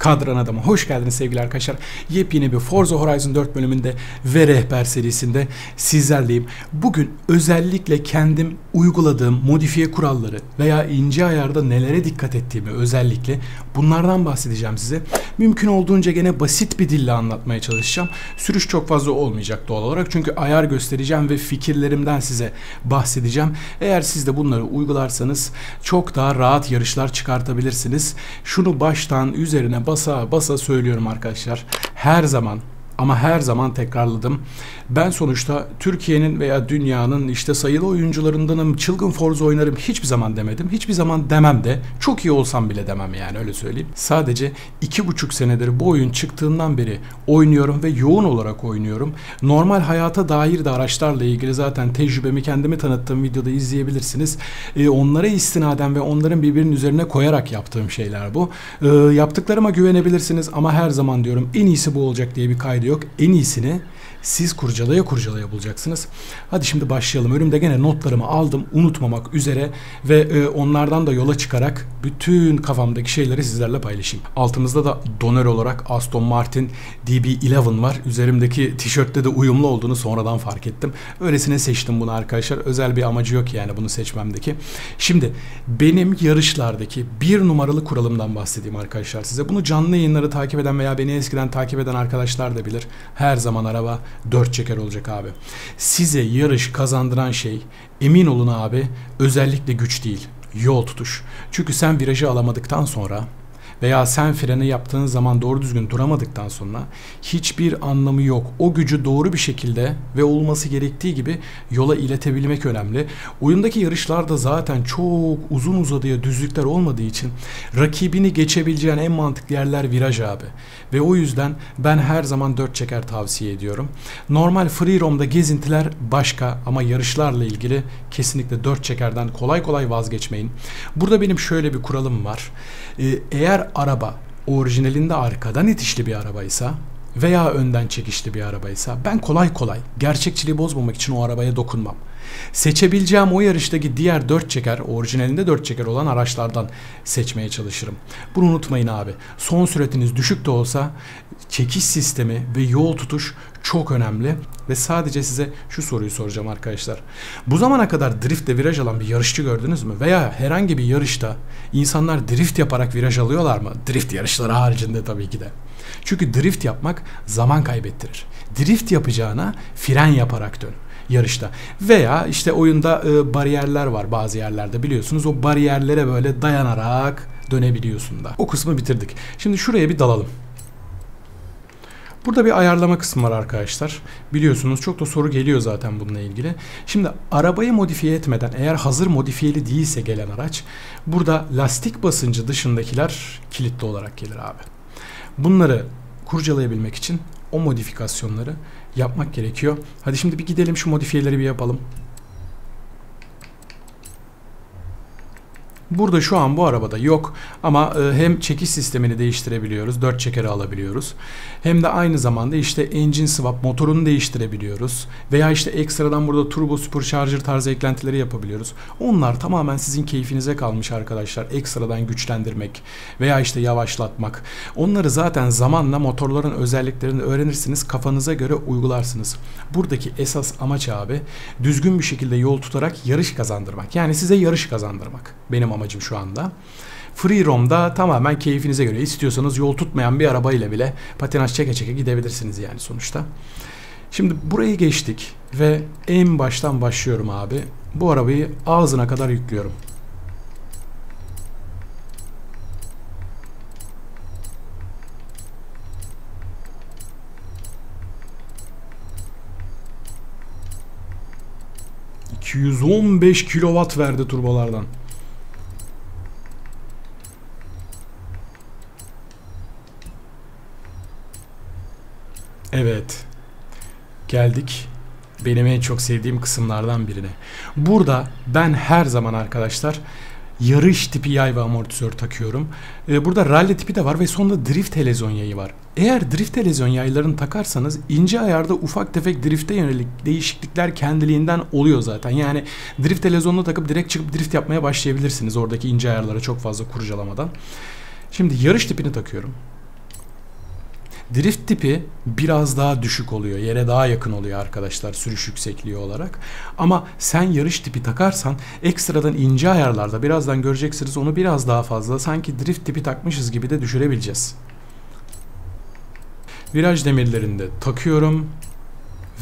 Kadran Adam'a hoş geldiniz sevgili arkadaşlar. Yepyeni bir Forza Horizon 4 bölümünde ve rehber serisinde sizlerleyim. Bugün özellikle kendim uyguladığım modifiye kuralları veya ince ayarda nelere dikkat ettiğimi özellikle bunlardan bahsedeceğim size. Mümkün olduğunca gene basit bir dille anlatmaya çalışacağım. Sürüş çok fazla olmayacak doğal olarak çünkü ayar göstereceğim ve fikirlerimden size bahsedeceğim. Eğer siz de bunları uygularsanız çok daha rahat yarışlar çıkartabilirsiniz. Şunu baştan üzerine basa basa söylüyorum arkadaşlar. Her zaman ama her zaman tekrarladım. Ben sonuçta Türkiye'nin veya dünyanın işte sayılı oyuncularındanım, çılgın Forza oynarım hiçbir zaman demedim. Hiçbir zaman demem de. Çok iyi olsam bile demem yani, öyle söyleyeyim. Sadece 2,5 senedir bu oyun çıktığından beri oynuyorum ve yoğun olarak oynuyorum. Normal hayata dair de araçlarla ilgili zaten tecrübemi kendimi tanıttığım videoda izleyebilirsiniz. Onlara istinaden ve onların birbirinin üzerine koyarak yaptığım şeyler bu. Yaptıklarıma güvenebilirsiniz ama her zaman diyorum en iyisi bu olacak diye bir kaydı yok. En iyisini siz kurcalaya kurcalaya bulacaksınız. Hadi şimdi başlayalım. Önümde gene notlarımı aldım unutmamak üzere ve onlardan da yola çıkarak bütün kafamdaki şeyleri sizlerle paylaşayım. Altımızda da donör olarak Aston Martin DB11 var. Üzerimdeki tişörtte de uyumlu olduğunu sonradan fark ettim. Öylesine seçtim bunu arkadaşlar. Özel bir amacı yok yani bunu seçmemdeki. Şimdi benim yarışlardaki bir numaralı kuralımdan bahsedeyim arkadaşlar size. Bunu canlı yayınları takip eden veya beni eskiden takip eden arkadaşlar da bilir. Her zaman araba 4 çeker olacak abi. Size yarış kazandıran şey, emin olun abi, özellikle güç değil, yol tutuş. Çünkü sen virajı alamadıktan sonra veya sen freni yaptığın zaman doğru düzgün duramadıktan sonra hiçbir anlamı yok. O gücü doğru bir şekilde ve olması gerektiği gibi yola iletebilmek önemli. Oyundaki yarışlarda zaten çok uzun uzadıya düzlükler olmadığı için rakibini geçebileceğin en mantıklı yerler viraj abi. Ve o yüzden ben her zaman 4 çeker tavsiye ediyorum. Normal free roam'da gezintiler başka ama yarışlarla ilgili kesinlikle 4 çekerden kolay kolay vazgeçmeyin. Burada benim şöyle bir kuralım var. Eğer araba orijinalinde arkadan itişli bir arabaysa veya önden çekişli bir arabaysa ben kolay kolay gerçekçiliği bozmamak için o arabaya dokunmam. Seçebileceğim o yarıştaki diğer 4 çeker, orijinalinde 4 çeker olan araçlardan seçmeye çalışırım. Bunu unutmayın abi. Son süratiniz düşük de olsa çekiş sistemi ve yol tutuş çok önemli. Ve sadece size şu soruyu soracağım arkadaşlar. Bu zamana kadar driftle viraj alan bir yarışçı gördünüz mü? Veya herhangi bir yarışta insanlar drift yaparak viraj alıyorlar mı? Drift yarışları haricinde tabii ki de. Çünkü drift yapmak zaman kaybettirir. Drift yapacağına fren yaparak dön yarışta. Veya işte oyunda bariyerler var bazı yerlerde, biliyorsunuz. O bariyerlere böyle dayanarak dönebiliyorsun da. O kısmı bitirdik. Şimdi şuraya bir dalalım. Burada bir ayarlama kısmı var arkadaşlar. Biliyorsunuz çok da soru geliyor zaten bununla ilgili. Şimdi arabayı modifiye etmeden, eğer hazır modifiyeli değilse gelen araç, burada lastik basıncı dışındakiler kilitli olarak gelir abi. Bunları kurcalayabilmek için o modifikasyonları yapmak gerekiyor. Hadi şimdi bir gidelim şu modifiyeleri bir yapalım. Burada şu an bu arabada yok ama hem çekiş sistemini değiştirebiliyoruz, 4 çekeri alabiliyoruz. Hem de aynı zamanda işte engine swap, motorunu değiştirebiliyoruz. Veya işte ekstradan burada turbo supercharger tarzı eklentileri yapabiliyoruz. Onlar tamamen sizin keyfinize kalmış arkadaşlar. Ekstradan güçlendirmek veya işte yavaşlatmak. Onları zaten zamanla motorların özelliklerini öğrenirsiniz, kafanıza göre uygularsınız. Buradaki esas amaç abi düzgün bir şekilde yol tutarak yarış kazandırmak. Yani size yarış kazandırmak. Benim amacım şu anda. Free roam'da tamamen keyfinize göre, istiyorsanız yol tutmayan bir arabayla bile patinaj çeke çeke gidebilirsiniz yani sonuçta. Şimdi burayı geçtik ve en baştan başlıyorum abi. Bu arabayı ağzına kadar yüklüyorum. ...215 kilowatt verdi turbolardan. Evet. Geldik benim en çok sevdiğim kısımlardan birine. Burada ben her zaman arkadaşlar yarış tipi yay ve amortisör takıyorum. Burada rally tipi de var ve sonunda drift helezon yayı var. Eğer drift helezon yaylarını takarsanız ince ayarda ufak tefek drifte yönelik değişiklikler kendiliğinden oluyor zaten. Yani drift helezonunu takıp direkt çıkıp drift yapmaya başlayabilirsiniz oradaki ince ayarlara çok fazla kurcalamadan. Şimdi yarış tipini takıyorum. Drift tipi biraz daha düşük oluyor. Yere daha yakın oluyor arkadaşlar sürüş yüksekliği olarak. Ama sen yarış tipi takarsan ekstradan ince ayarlarda birazdan göreceksiniz onu biraz daha fazla sanki drift tipi takmışız gibi de düşürebileceğiz. Viraj demirlerini de takıyorum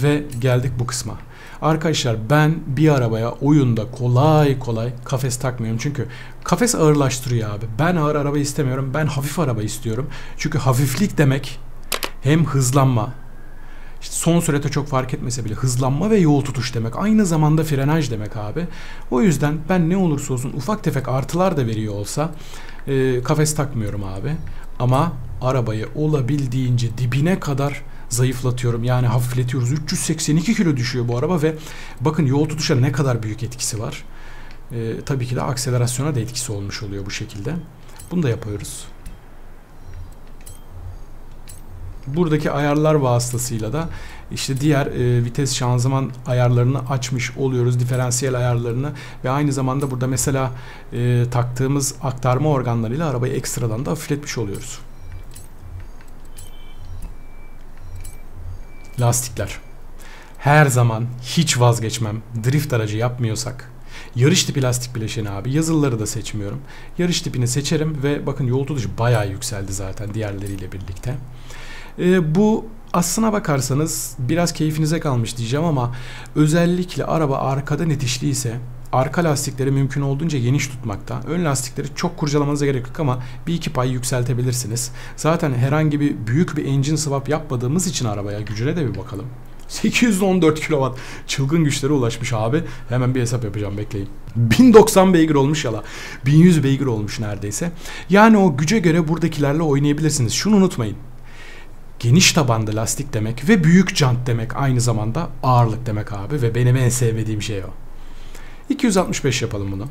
ve geldik bu kısma. Arkadaşlar ben bir arabaya oyunda kolay kolay kafes takmıyorum. Çünkü kafes ağırlaştırıyor abi. Ben ağır araba istemiyorum. Ben hafif araba istiyorum. Çünkü hafiflik demek hem hızlanma. İşte son sürate çok fark etmese bile hızlanma ve yol tutuş demek. Aynı zamanda frenaj demek abi. O yüzden ben ne olursa olsun ufak tefek artılar da veriyor olsa kafes takmıyorum abi. Ama arabayı olabildiğince dibine kadar zayıflatıyorum. Yani hafifletiyoruz. 382 kilo düşüyor bu araba ve bakın yol tutuşa ne kadar büyük etkisi var. Tabii ki de akselerasyona da etkisi olmuş oluyor bu şekilde. Bunu da yapıyoruz. Buradaki ayarlar vasıtasıyla da işte diğer vites şanzıman ayarlarını açmış oluyoruz. Diferansiyel ayarlarını ve aynı zamanda burada mesela taktığımız aktarma organlarıyla arabayı ekstradan da hafifletmiş oluyoruz. Lastikler. Her zaman hiç vazgeçmem. Drift aracı yapmıyorsak. Yarış tipi lastik bileşeni abi. Yazılıları da seçmiyorum. Yarış tipini seçerim ve bakın yol tutuşu bayağı yükseldi zaten diğerleriyle birlikte. Bu aslına bakarsanız biraz keyfinize kalmış diyeceğim ama özellikle araba arkadan itişliyse arka lastikleri mümkün olduğunca geniş tutmakta. Ön lastikleri çok kurcalamanıza gerek yok ama bir iki pay yükseltebilirsiniz. Zaten herhangi bir büyük bir engine swap yapmadığımız için arabaya gücüne de bir bakalım. 814 kW çılgın güçlere ulaşmış abi. Hemen bir hesap yapacağım bekleyin. 1090 beygir olmuş yala. 1100 beygir olmuş neredeyse. Yani o güce göre buradakilerle oynayabilirsiniz. Şunu unutmayın. Geniş tabanlı lastik demek ve büyük jant demek aynı zamanda ağırlık demek abi ve benim en sevmediğim şey o. 265 yapalım bunu.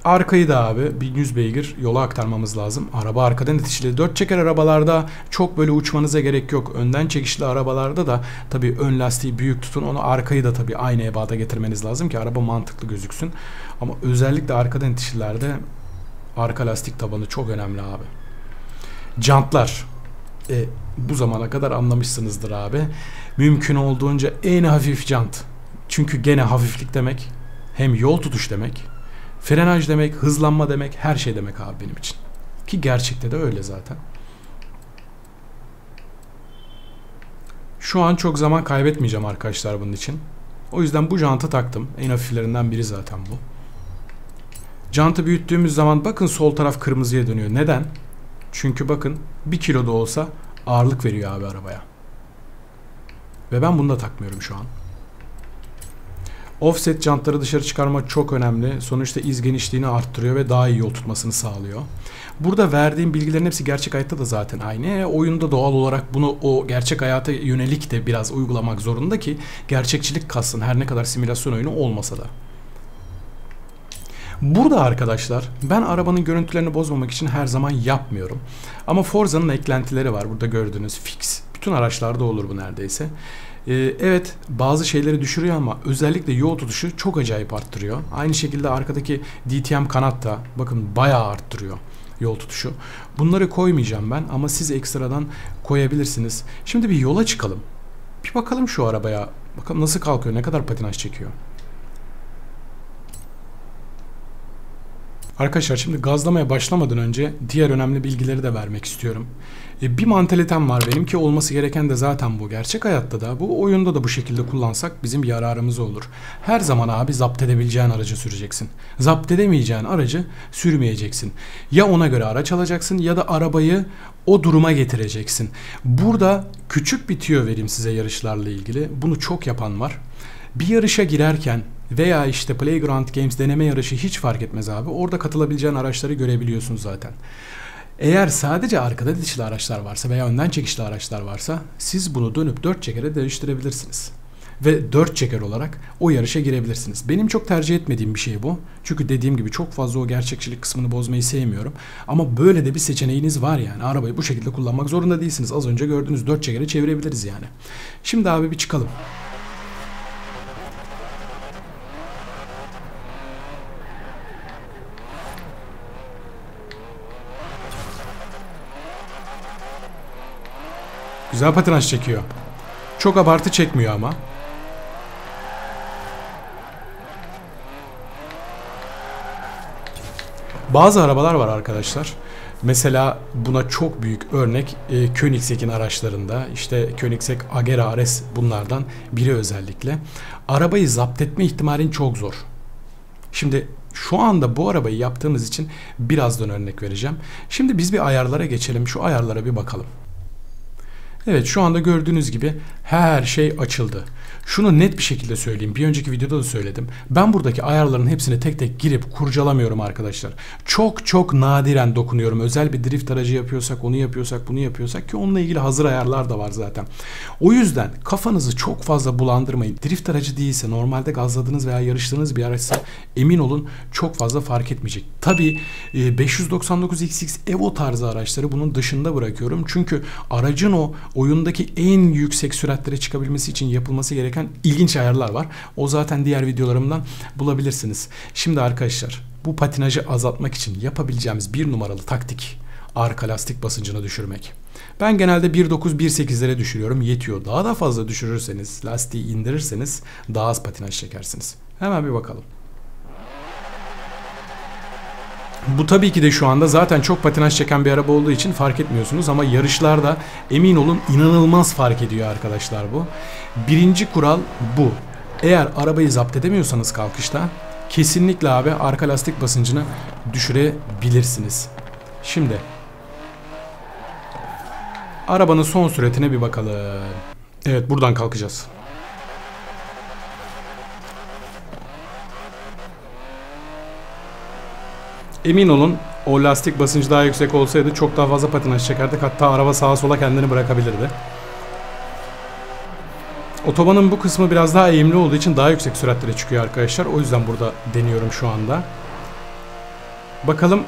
Arkayı da abi 1100 beygir yola aktarmamız lazım. Araba arkadan itişli. 4 çeker arabalarda çok böyle uçmanıza gerek yok. Önden çekişli arabalarda da tabii ön lastiği büyük tutun. Onu arkayı da tabii aynı ebada getirmeniz lazım ki araba mantıklı gözüksün. Ama özellikle arkadan itişlilerde arka lastik tabanı çok önemli abi. Jantlar. Bu zamana kadar anlamışsınızdır abi. Mümkün olduğunca en hafif jant. Çünkü gene hafiflik demek hem yol tutuş demek, frenaj demek, hızlanma demek, her şey demek abi benim için. Ki gerçekte de öyle zaten. Şu an çok zaman kaybetmeyeceğim arkadaşlar bunun için. O yüzden bu jantı taktım. En hafiflerinden biri zaten bu. Jantı büyüttüğümüz zaman bakın sol taraf kırmızıya dönüyor. Neden? Çünkü bakın 1 kilo da olsa ağırlık veriyor abi arabaya. Ve ben bunu da takmıyorum şu an. Offset jantları dışarı çıkarmak çok önemli. Sonuçta iz genişliğini arttırıyor ve daha iyi yol tutmasını sağlıyor. Burada verdiğim bilgilerin hepsi gerçek hayatta da zaten aynı. Oyunda doğal olarak bunu o gerçek hayata yönelik de biraz uygulamak zorunda ki gerçekçilik katsın her ne kadar simülasyon oyunu olmasa da. Burada arkadaşlar ben arabanın görüntülerini bozmamak için her zaman yapmıyorum. Ama Forza'nın eklentileri var. Burada gördüğünüz fix. Bütün araçlarda olur bu neredeyse. Evet bazı şeyleri düşürüyor ama özellikle yol tutuşu çok acayip arttırıyor. Aynı şekilde arkadaki DTM kanat da bakın bayağı arttırıyor yol tutuşu. Bunları koymayacağım ben ama siz ekstradan koyabilirsiniz. Şimdi bir yola çıkalım. Bir bakalım şu arabaya. Bakalım nasıl kalkıyor, ne kadar patinaj çekiyor. Arkadaşlar şimdi gazlamaya başlamadan önce diğer önemli bilgileri de vermek istiyorum. Bir mantalitem var benim ki olması gereken de zaten bu. Gerçek hayatta da bu oyunda da bu şekilde kullansak bizim yararımız olur. Her zaman abi zapt edebileceğin aracı süreceksin. Zapt edemeyeceğin aracı sürmeyeceksin. Ya ona göre araç alacaksın ya da arabayı o duruma getireceksin. Burada küçük bir tüyo vereyim size yarışlarla ilgili. Bunu çok yapan var. Bir yarışa girerken veya işte Playground Games deneme yarışı hiç fark etmez abi. Orada katılabileceğin araçları görebiliyorsun zaten. Eğer sadece arkada dişli araçlar varsa veya önden çekişli araçlar varsa siz bunu dönüp 4 çekere değiştirebilirsiniz. Ve 4 çeker olarak o yarışa girebilirsiniz. Benim çok tercih etmediğim bir şey bu. Çünkü dediğim gibi çok fazla o gerçekçilik kısmını bozmayı sevmiyorum. Ama böyle de bir seçeneğiniz var yani. Arabayı bu şekilde kullanmak zorunda değilsiniz. Az önce gördüğünüz 4 çekere çevirebiliriz yani. Şimdi abi bir çıkalım. Güzel patinaj çekiyor. Çok abartı çekmiyor ama. Bazı arabalar var arkadaşlar. Mesela buna çok büyük örnek Koenigsegg'in araçlarında. İşte Koenigsegg Agera RS bunlardan biri özellikle. Arabayı zapt etme ihtimalin çok zor. Şimdi şu anda bu arabayı yaptığımız için birazdan örnek vereceğim. Şimdi biz bir ayarlara geçelim. Şu ayarlara bir bakalım. Evet, şu anda gördüğünüz gibi her şey açıldı. Şunu net bir şekilde söyleyeyim. Bir önceki videoda da söyledim. Ben buradaki ayarların hepsini tek tek girip kurcalamıyorum arkadaşlar. Çok nadiren dokunuyorum. Özel bir drift aracı yapıyorsak, onu yapıyorsak, bunu yapıyorsak ki onunla ilgili hazır ayarlar da var zaten. O yüzden kafanızı çok fazla bulandırmayın. Drift aracı değilse, normalde gazladığınız veya yarıştığınız bir araçsa emin olun çok fazla fark etmeyecek. Tabii 599XX Evo tarzı araçları bunun dışında bırakıyorum. Çünkü aracın o oyundaki en yüksek süratlere çıkabilmesi için yapılması gereken ilginç ayarlar var. O zaten diğer videolarımdan bulabilirsiniz. Şimdi arkadaşlar, bu patinajı azaltmak için yapabileceğimiz bir numaralı taktik arka lastik basıncını düşürmek. Ben genelde 1.9-1.8'lere düşürüyorum. Yetiyor. Daha da fazla düşürürseniz, lastiği indirirseniz daha az patinaj çekersiniz. Hemen bir bakalım. Bu tabii ki de şu anda zaten çok patinaj çeken bir araba olduğu için fark etmiyorsunuz ama yarışlarda emin olun inanılmaz fark ediyor arkadaşlar bu. Birinci kural bu. Eğer arabayı zapt edemiyorsanız kalkışta kesinlikle abi arka lastik basıncını düşürebilirsiniz. Şimdi arabanın son süratine bir bakalım. Evet, buradan kalkacağız. Emin olun o lastik basıncı daha yüksek olsaydı çok daha fazla patinaj çekerdik. Hatta araba sağa sola kendini bırakabilirdi. Otobanın bu kısmı biraz daha eğimli olduğu için daha yüksek süratlere çıkıyor arkadaşlar. O yüzden burada deniyorum şu anda. Bakalım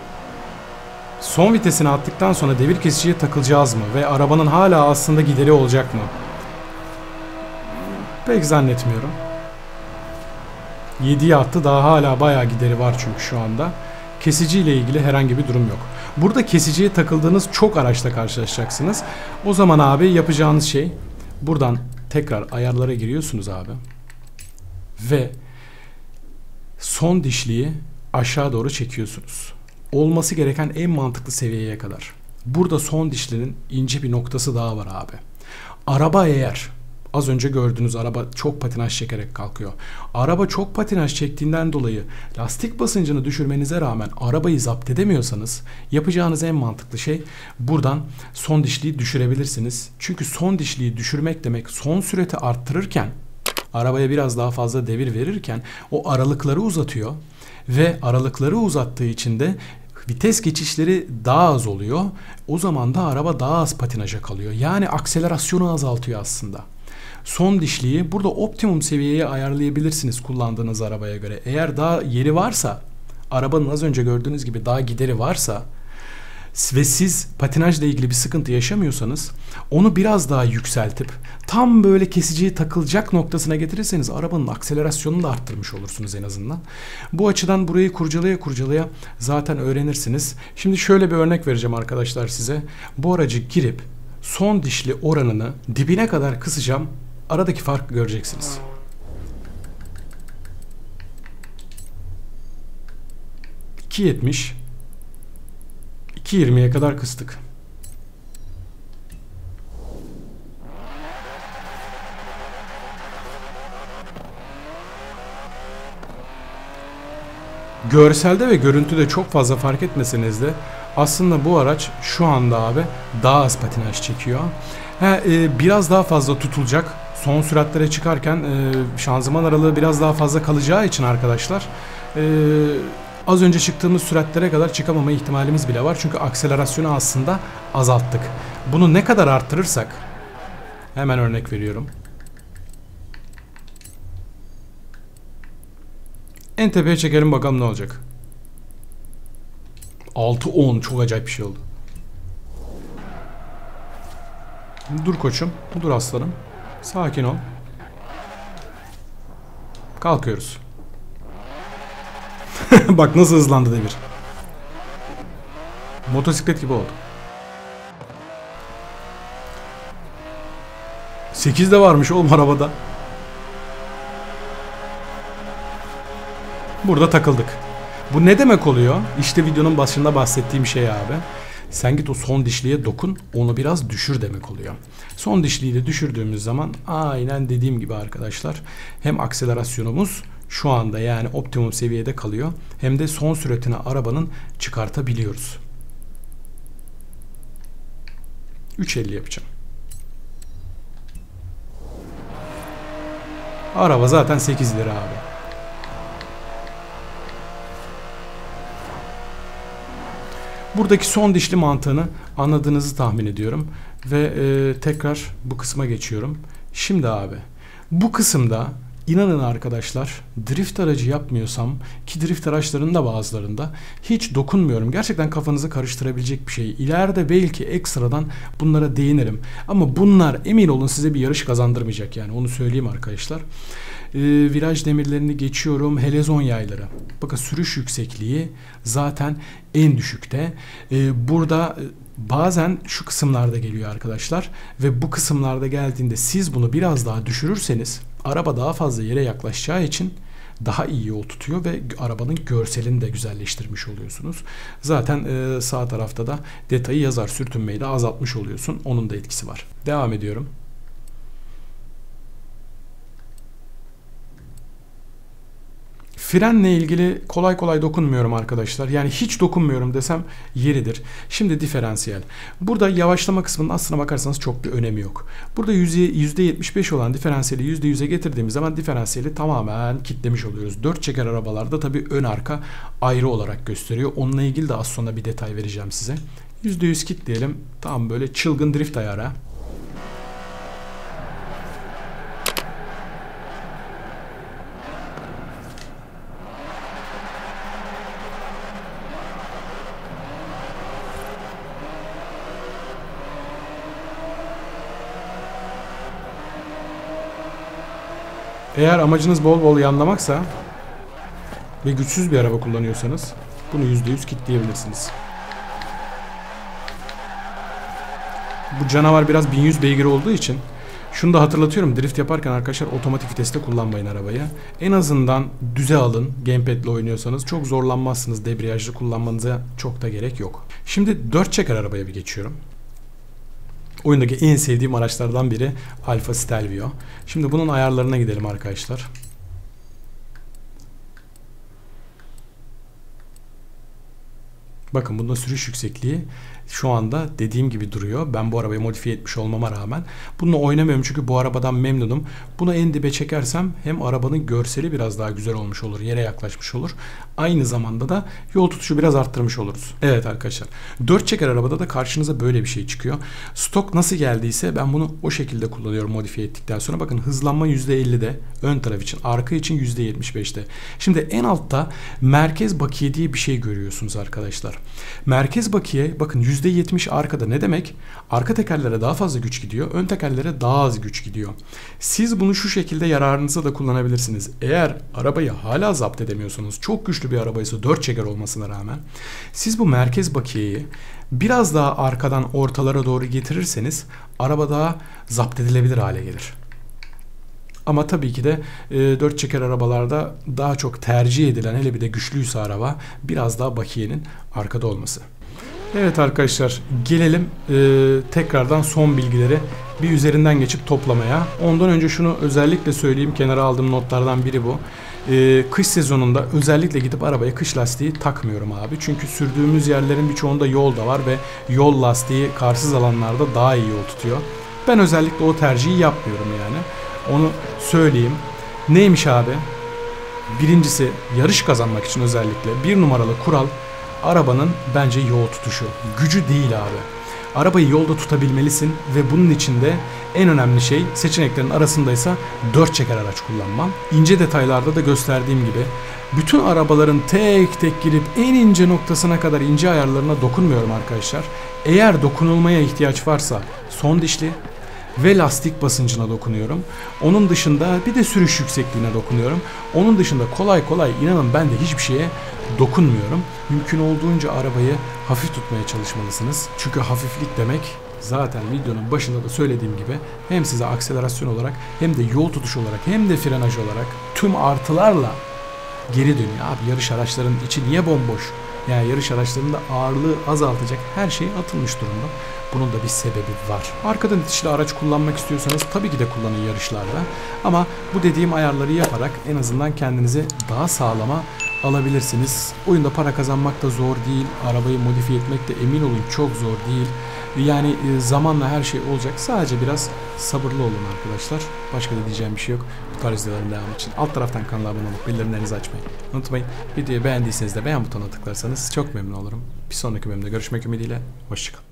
son vitesini attıktan sonra devir kesiciye takılacağız mı? Ve arabanın hala aslında gideri olacak mı? Pek zannetmiyorum. 7'ye attı, daha hala bayağı gideri var çünkü şu anda. Kesici ile ilgili herhangi bir durum yok. Burada kesiciye takıldığınız çok araçla karşılaşacaksınız. O zaman abi yapacağınız şey buradan tekrar ayarlara giriyorsunuz abi. Ve son dişliyi aşağı doğru çekiyorsunuz. Olması gereken en mantıklı seviyeye kadar. Burada son dişlinin ince bir noktası daha var abi. Araba eğer az önce gördüğünüz araba çok patinaj çekerek kalkıyor. Araba çok patinaj çektiğinden dolayı lastik basıncını düşürmenize rağmen arabayı zapt edemiyorsanız yapacağınız en mantıklı şey buradan son dişliği düşürebilirsiniz. Çünkü son dişliği düşürmek demek son sürati arttırırken, arabaya biraz daha fazla devir verirken o aralıkları uzatıyor ve aralıkları uzattığı için de vites geçişleri daha az oluyor. O zaman da araba daha az patinaja kalıyor. Yani akselerasyonu azaltıyor aslında. Son dişliği burada optimum seviyeye ayarlayabilirsiniz kullandığınız arabaya göre. Eğer daha yeri varsa, arabanın az önce gördüğünüz gibi daha gideri varsa ve siz patinajla ilgili bir sıkıntı yaşamıyorsanız onu biraz daha yükseltip tam böyle kesiciye takılacak noktasına getirirseniz arabanın akselerasyonunu da arttırmış olursunuz en azından. Bu açıdan burayı kurcalaya zaten öğrenirsiniz. Şimdi şöyle bir örnek vereceğim arkadaşlar size. Bu aracı girip son dişli oranını dibine kadar kısacağım. Aradaki farkı göreceksiniz. $2.70 $2.20'ye kadar kıstık. Görselde ve görüntüde çok fazla fark etmeseniz de aslında bu araç şu anda abi daha az patinaj çekiyor. Biraz daha fazla tutulacak. Son süratlere çıkarken şanzıman aralığı biraz daha fazla kalacağı için arkadaşlar az önce çıktığımız süratlere kadar çıkamama ihtimalimiz bile var. Çünkü akselerasyonu aslında azalttık. Bunu ne kadar arttırırsak, hemen örnek veriyorum. En tepeye çekelim bakalım ne olacak. 6-10 çok acayip bir şey oldu. Dur koçum, dur aslanım. Sakin ol. Kalkıyoruz. Bak nasıl hızlandı devir. Motosiklet gibi oldu. 8 de varmış oğlum arabada. Burada takıldık. Bu ne demek oluyor? İşte videonun başında bahsettiğim şey abi. Sen git o son dişliye dokun, onu biraz düşür demek oluyor. Son dişliyi de düşürdüğümüz zaman aynen dediğim gibi arkadaşlar, hem akselerasyonumuz şu anda yani optimum seviyede kalıyor, hem de son süratini arabanın çıkartabiliyoruz. 3.50 yapacağım. Araba zaten 8 lira abi. Buradaki son dişli mantığını anladığınızı tahmin ediyorum. Ve tekrar bu kısma geçiyorum. Şimdi abi bu kısımda inanın arkadaşlar, drift aracı yapmıyorsam, ki drift araçlarının da bazılarında hiç dokunmuyorum. Gerçekten kafanızı karıştırabilecek bir şey. İleride belki ekstradan bunlara değinirim. Ama bunlar emin olun size bir yarış kazandırmayacak, yani onu söyleyeyim arkadaşlar. Viraj demirlerini geçiyorum. Helezon yayları. Bakın sürüş yüksekliği zaten en düşükte. Burada bazen şu kısımlarda geliyor arkadaşlar. Ve bu kısımlarda geldiğinde siz bunu biraz daha düşürürseniz araba daha fazla yere yaklaşacağı için daha iyi yol tutuyor ve arabanın görselini de güzelleştirmiş oluyorsunuz. Zaten sağ tarafta da detayı yazar. Sürtünmeyi de azaltmış oluyorsun. Onun da etkisi var. Devam ediyorum. Frenle ilgili kolay kolay dokunmuyorum arkadaşlar. Yani hiç dokunmuyorum desem yeridir. Şimdi diferansiyel. Burada yavaşlama kısmının aslına bakarsanız çok bir önemi yok. Burada %75 olan diferansiyeli %100'e getirdiğimiz zaman diferansiyeli tamamen kitlemiş oluyoruz. 4 çeker arabalarda tabii ön arka ayrı olarak gösteriyor. Onunla ilgili de az sonra bir detay vereceğim size. %100 kitleyelim. Tam böyle çılgın drift ayarı. Eğer amacınız bol bol yanlamaksa ve güçsüz bir araba kullanıyorsanız bunu %100 kitleyebilirsiniz. Bu canavar biraz 1100 beygir olduğu için şunu da hatırlatıyorum, drift yaparken arkadaşlar otomatik viteste kullanmayın arabayı. En azından düze alın, gamepad ile oynuyorsanız çok zorlanmazsınız, debriyajlı kullanmanıza çok da gerek yok. Şimdi 4 çeker arabaya bir geçiyorum. Oyundaki en sevdiğim araçlardan biri Alfa Stelvio. Şimdi bunun ayarlarına gidelim arkadaşlar. Bakın bunda sürüş yüksekliği şu anda dediğim gibi duruyor. Ben bu arabayı modifiye etmiş olmama rağmen bununla oynamıyorum çünkü bu arabadan memnunum. Bunu en dibe çekersem hem arabanın görseli biraz daha güzel olmuş olur, yere yaklaşmış olur. Aynı zamanda da yol tutuşu biraz arttırmış oluruz. Evet arkadaşlar, 4 çeker arabada da karşınıza böyle bir şey çıkıyor. Stok nasıl geldiyse ben bunu o şekilde kullanıyorum modifiye ettikten sonra. Bakın hızlanma %50'de ön taraf için, arka için %75'te. Şimdi en altta merkez bakiye diye bir şey görüyorsunuz arkadaşlar. Merkez bakiye bakın %70 arkada, ne demek? Arka tekerlere daha fazla güç gidiyor, ön tekerlere daha az güç gidiyor. Siz bunu şu şekilde yararınıza da kullanabilirsiniz. Eğer arabayı hala zapt edemiyorsanız, çok güçlü bir arabaysa 4 çeker olmasına rağmen, siz bu merkez bakiyeyi biraz daha arkadan ortalara doğru getirirseniz araba daha zapt edilebilir hale gelir. Ama tabii ki de 4 çeker arabalarda daha çok tercih edilen, hele bir de güçlüyse araba, biraz daha bakiyenin arkada olması. Evet arkadaşlar, gelelim tekrardan son bilgileri bir üzerinden geçip toplamaya. Ondan önce şunu özellikle söyleyeyim, kenara aldığım notlardan biri bu. Kış sezonunda özellikle gidip arabaya kış lastiği takmıyorum abi. Çünkü sürdüğümüz yerlerin birçoğunda yol da var ve yol lastiği karsız alanlarda daha iyi yol tutuyor. Ben özellikle o tercihi yapmıyorum yani. Onu söyleyeyim. Neymiş abi? Birincisi, yarış kazanmak için özellikle bir numaralı kural arabanın bence yol tutuşu. Gücü değil abi. Arabayı yolda tutabilmelisin ve bunun için de en önemli şey, seçeneklerin arasındaysa 4 çeker araç kullanman. İnce detaylarda da gösterdiğim gibi bütün arabaların tek tek girip en ince noktasına kadar ince ayarlarına dokunmuyorum arkadaşlar. Eğer dokunulmaya ihtiyaç varsa son dişli ve lastik basıncına dokunuyorum. Onun dışında bir de sürüş yüksekliğine dokunuyorum. Onun dışında kolay kolay inanın ben de hiçbir şeye dokunmuyorum. Mümkün olduğunca arabayı hafif tutmaya çalışmalısınız. Çünkü hafiflik demek zaten videonun başında da söylediğim gibi hem size akselerasyon olarak hem de yol tutuş olarak hem de frenaj olarak tüm artılarla geri dönüyor. Abi yarış araçlarının içi niye bomboş? Yani yarış araçlarında ağırlığı azaltacak her şey atılmış durumda. Bunun da bir sebebi var. Arkadan itişli araç kullanmak istiyorsanız tabii ki de kullanın yarışlarda. Ama bu dediğim ayarları yaparak en azından kendinizi daha sağlama alabilirsiniz. Oyunda para kazanmak da zor değil. Arabayı modifiye etmek de emin olun çok zor değil. Yani zamanla her şey olacak. Sadece biraz sabırlı olun arkadaşlar. Başka da diyeceğim bir şey yok. Bu tarz videoların devamı için alt taraftan kanala abone olup bildirimlerinizi açmayı unutmayın. Videoyu beğendiyseniz de beğen butonuna tıklarsanız çok memnun olurum. Bir sonraki bölümde görüşmek ümidiyle. Hoşçakalın.